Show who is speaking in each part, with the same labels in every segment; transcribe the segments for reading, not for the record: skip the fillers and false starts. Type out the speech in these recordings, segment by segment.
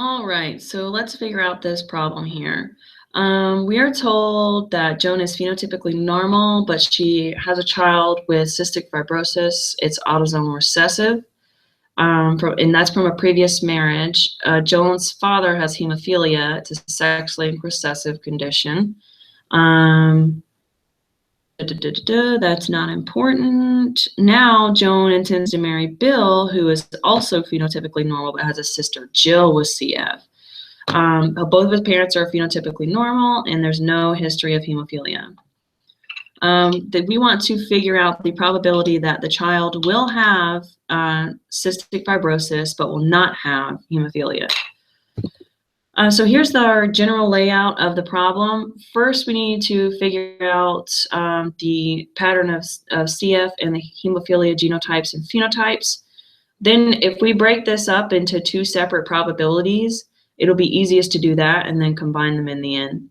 Speaker 1: All right, so let's figure out this problem here. We are told that Joan is phenotypically normal, but she has a child with cystic fibrosis. It's autosomal recessive, and that's from a previous marriage. Joan's father has hemophilia. It's a sex-linked recessive condition. That's not important. Now Joan intends to marry Bill, who is also phenotypically normal but has a sister Jill with CF. Both of his parents are phenotypically normal, and there's no history of hemophilia. We want to figure out the probability that the child will have cystic fibrosis but will not have hemophilia. So here's our general layout of the problem. First, we need to figure out the pattern of CF and the hemophilia genotypes and phenotypes. Then if we break this up into two separate probabilities, it'll be easiest to do that and then combine them in the end.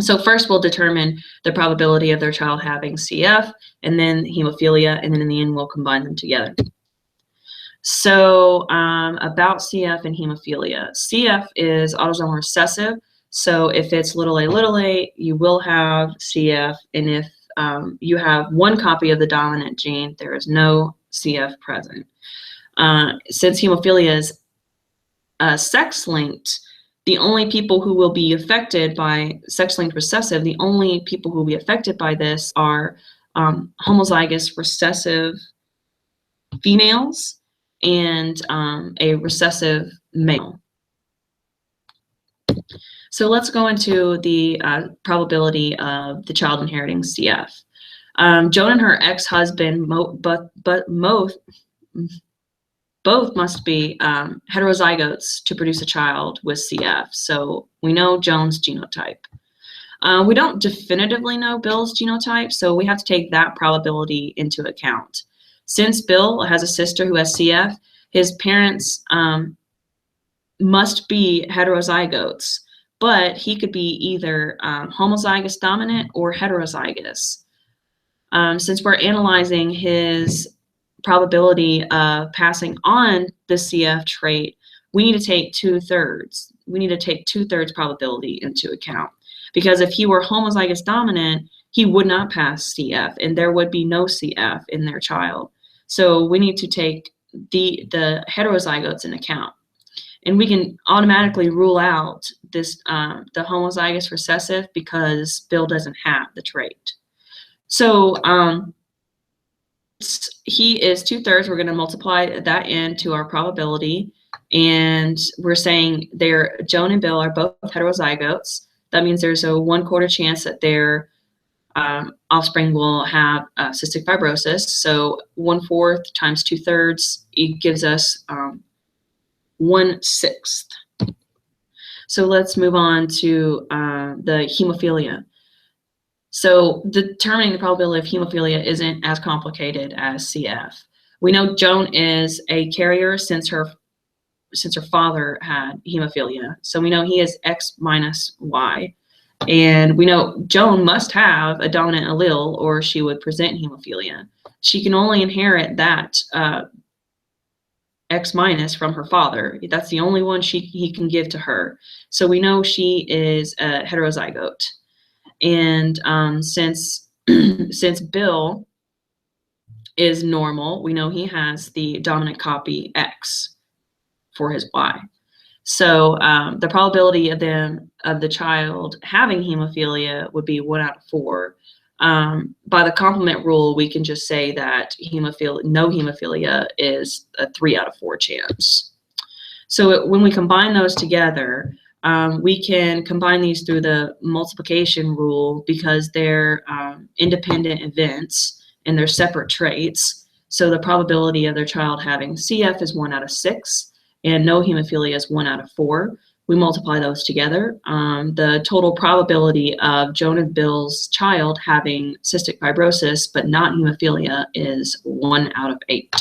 Speaker 1: So first we'll determine the probability of their child having CF and then hemophilia, and then in the end we'll combine them together. So about CF and hemophilia. CF is autosomal recessive, so if it's little a, you will have CF, and if you have one copy of the dominant gene, there is no CF present. Since hemophilia is sex-linked, the only people who will be affected by sex-linked recessive, the only people who will be affected by this are homozygous recessive females and a recessive male. So let's go into the probability of the child inheriting CF. Joan and her ex-husband both must be heterozygotes to produce a child with CF. So we know Joan's genotype. We don't definitively know Bill's genotype, so we have to take that probability into account. Since Bill has a sister who has CF, his parents must be heterozygotes, but he could be either homozygous dominant or heterozygous. Since we're analyzing his probability of passing on the CF trait, we need to take 2/3. We need to take 2/3 probability into account, because if he were homozygous dominant, he would not pass CF, and there would be no CF in their child. So we need to take the heterozygotes in account, and we can automatically rule out this the homozygous recessive because Bill doesn't have the trait. So he is 2/3. We're going to multiply that into our probability, and we're saying Joan and Bill are both heterozygotes. That means there's a 1/4 chance that their offspring will have cystic fibrosis. So 1/4 times 2/3, it gives us 1/6. So let's move on to the hemophilia. So determining the probability of hemophilia isn't as complicated as CF. We know Joan is a carrier since her father had hemophilia. So we know he is X minus Y. And we know Joan must have a dominant allele or she would present hemophilia. She can only inherit that X minus from her father. That's the only one he can give to her. So we know she is a heterozygote. And since Bill is normal, we know he has the dominant copy X for his Y. So the probability of the child having hemophilia would be 1/4. By the complement rule, we can just say that no hemophilia is a 3/4 chance. So when we combine those together, we can combine these through the multiplication rule because they're independent events and they're separate traits. So the probability of their child having CF is 1/6. And no hemophilia is 1/4. We multiply those together. The total probability of Joan and Bill's child having cystic fibrosis but not hemophilia is 1/8.